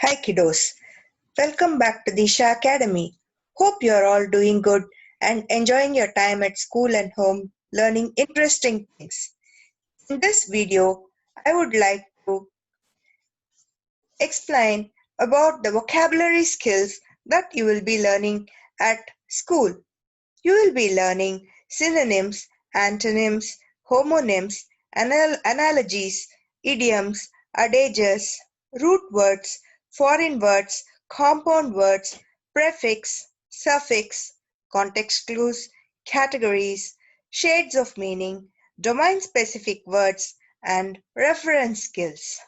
Hi kiddos, welcome back to Disha Academy. Hope you're all doing good and enjoying your time at school and home learning interesting things. In this video, I would like to explain about the vocabulary skills that you will be learning at school. You will be learning synonyms, antonyms, homonyms, analogies, idioms, adages, root words, foreign words, compound words, prefix, suffix, context clues, categories, shades of meaning, domain-specific words, and reference skills.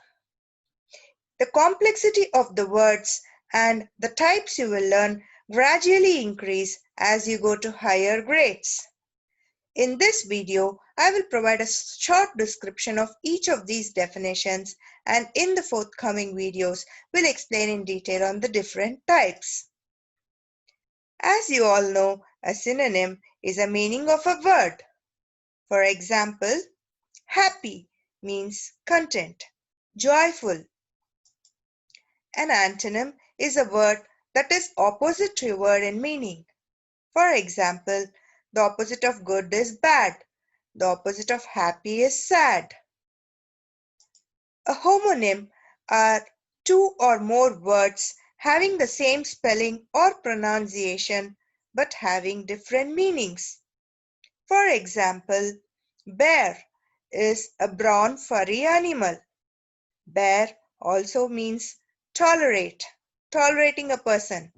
The complexity of the words and the types you will learn gradually increase as you go to higher grades. In this video, I will provide a short description of each of these definitions, and in the forthcoming videos, we'll explain in detail on the different types. As you all know, a synonym is a meaning of a word. For example, happy means content, joyful. An antonym is a word that is opposite to a word in meaning. For example, the opposite of good is bad. The opposite of happy is sad. A homonym are two or more words having the same spelling or pronunciation but having different meanings. For example, bear is a brown furry animal. Bear also means tolerate, tolerating a person.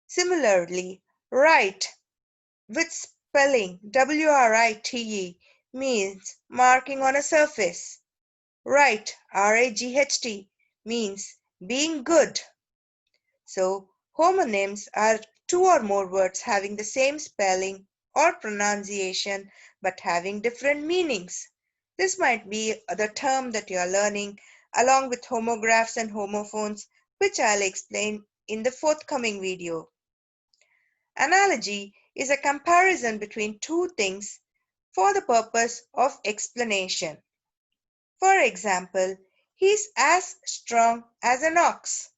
Similarly, write with spelling WRITE means marking on a surface. Right, RAGHT, means being good. So, homonyms are two or more words having the same spelling or pronunciation but having different meanings. This might be the term that you are learning along with homographs and homophones, which I'll explain in the forthcoming video. Analogy is a comparison between two things for the purpose of explanation. For example, he is as strong as an ox.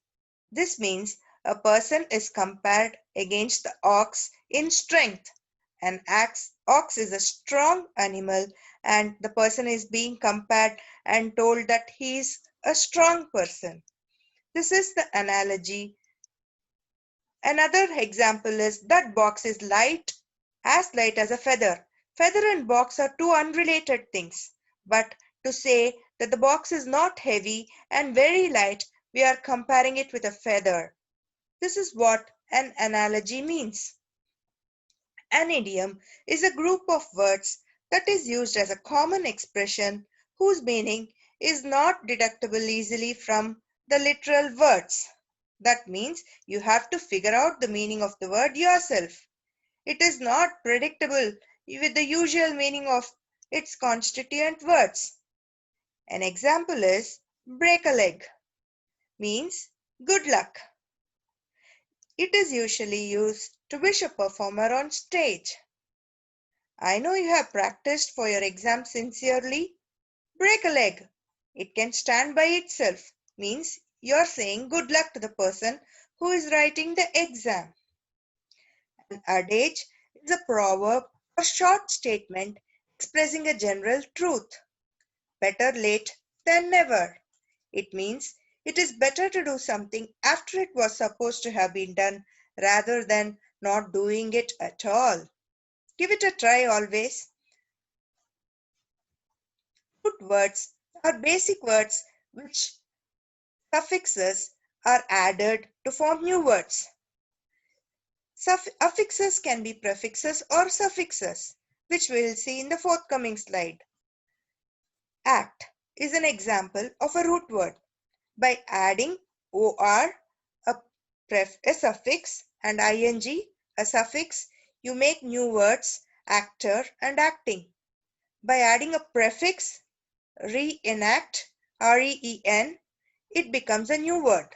This means a person is compared against the ox in strength. An ox is a strong animal and the person is being compared and told that he is a strong person. This is the analogy. Another example is that box is light as a feather. Feather and box are two unrelated things, but to say that the box is not heavy and very light, we are comparing it with a feather. This is what an analogy means. An idiom is a group of words that is used as a common expression whose meaning is not deductible easily from the literal words. That means you have to figure out the meaning of the word yourself. It is not predictable with the usual meaning of its constituent words. An example is break a leg, means good luck. It is usually used to wish a performer on stage. I know you have practiced for your exam sincerely. Break a leg. It can stand by itself, means you're saying good luck to the person who is writing the exam. An adage is a proverb or short statement expressing a general truth. Better late than never. It means it is better to do something after it was supposed to have been done rather than not doing it at all. Give it a try always. Root words are basic words which suffixes are added to form new words. Affixes can be prefixes or suffixes, which we will see in the forthcoming slide. Act is an example of a root word. By adding or, a suffix, and ing, a suffix, you make new words actor and acting. By adding a prefix, reenact, ren, it becomes a new word.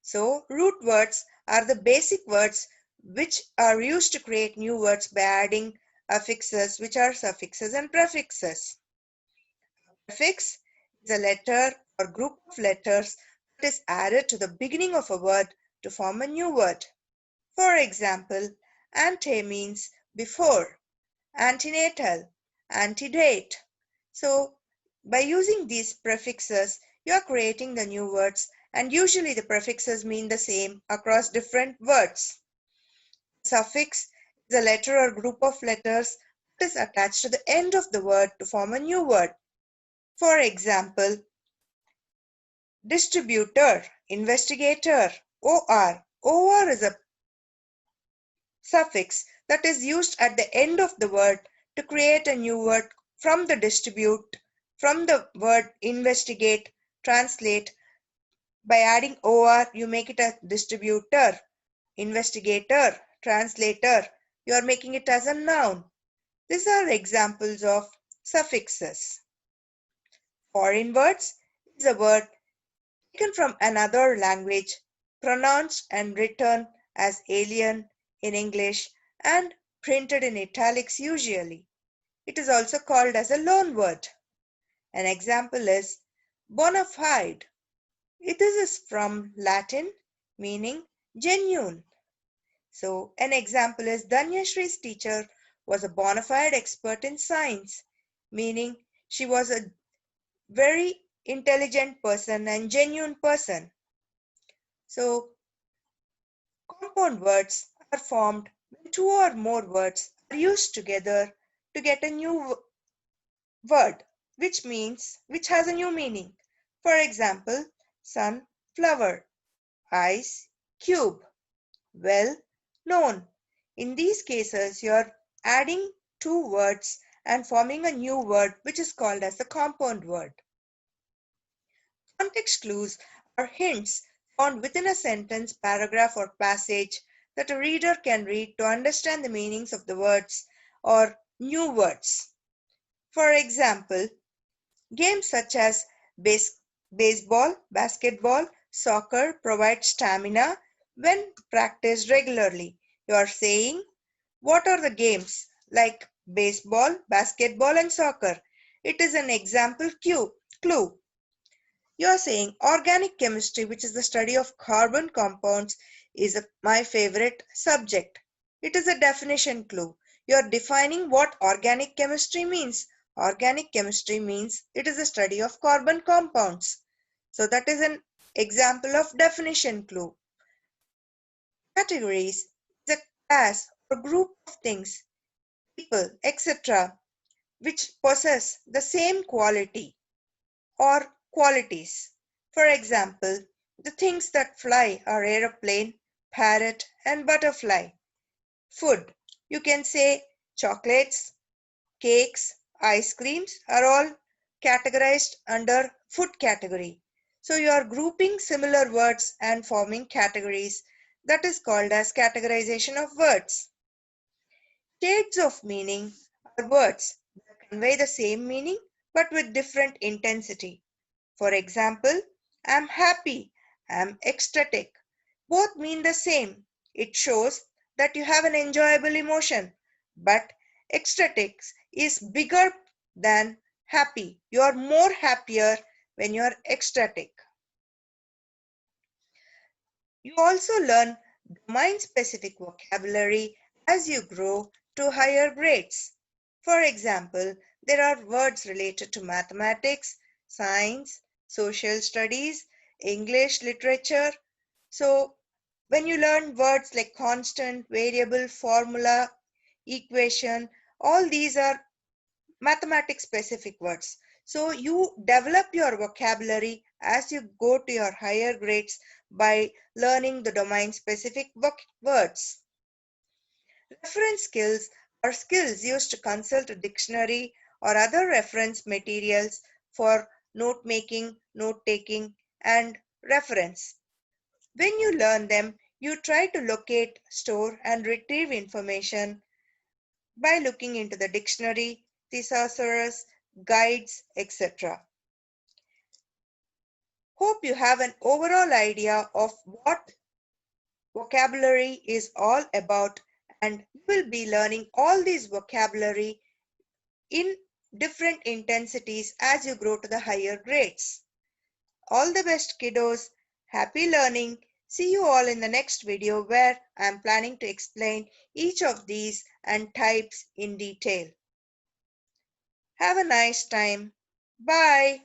So, root words are the basic words which are used to create new words by adding affixes, which are suffixes and prefixes. Prefix is a letter or group of letters that is added to the beginning of a word to form a new word. For example, ante means before, antenatal, antedate. So, by using these prefixes, you are creating the new words, and usually the prefixes mean the same across different words. Suffix is a letter or group of letters that is attached to the end of the word to form a new word. For example, distributor, investigator, or is a suffix that is used at the end of the word to create a new word from the distribute, from the word investigate, translate. By adding or, you make it a distributor, investigator, translator. You are making it as a noun. These are examples of suffixes. Foreign words is a word taken from another language, pronounced and written as alien in English and printed in italics usually. It is also called as a loan word. An example is bonafide. This is from Latin meaning genuine. So an example is Danyashree's teacher was a bona fide expert in science, meaning she was a very intelligent person and genuine person. So compound words are formed when two or more words are used together to get a new word, which has a new meaning. For example, sun, flower, ice, cube, well, known. In these cases, you're adding two words and forming a new word which is called as a compound word. Context clues are hints found within a sentence, paragraph, or passage that a reader can read to understand the meanings of the words or new words. For example, games such as baseball, basketball, soccer provide stamina when practiced regularly. You are saying, what are the games like baseball, basketball, and soccer? It is an example clue. You are saying organic chemistry, which is the study of carbon compounds, is my favorite subject. It is a definition clue. You are defining what organic chemistry means. Organic chemistry means it is a study of carbon compounds. So that is an example of definition clue. Categories is a class or group of things, people, etc., which possess the same quality or qualities. For example, the things that fly are aeroplane, parrot, and butterfly. Food. You can say chocolates, cakes, ice creams are all categorized under food category. So you are grouping similar words and forming categories. That is called as categorization of words. Shades of meaning are words that convey the same meaning but with different intensity. For example, I'm happy, I'm ecstatic. Both mean the same. It shows that you have an enjoyable emotion. But ecstatic is bigger than happy. You are more happier when you are ecstatic. You also learn domain-specific vocabulary as you grow to higher grades. For example, there are words related to mathematics, science, social studies, English literature. So, when you learn words like constant, variable, formula, equation, all these are mathematics specific words. So you develop your vocabulary as you go to your higher grades by learning the domain specific words. Reference skills are skills used to consult a dictionary or other reference materials for note making, note taking, and reference. When you learn them, you try to locate, store, and retrieve information by looking into the dictionary, thesaurus, guides, etc. Hope you have an overall idea of what vocabulary is all about, and you will be learning all these vocabulary in different intensities as you grow to the higher grades. All the best, kiddos. Happy learning! See you all in the next video where I am planning to explain each of these and types in detail. Have a nice time. Bye.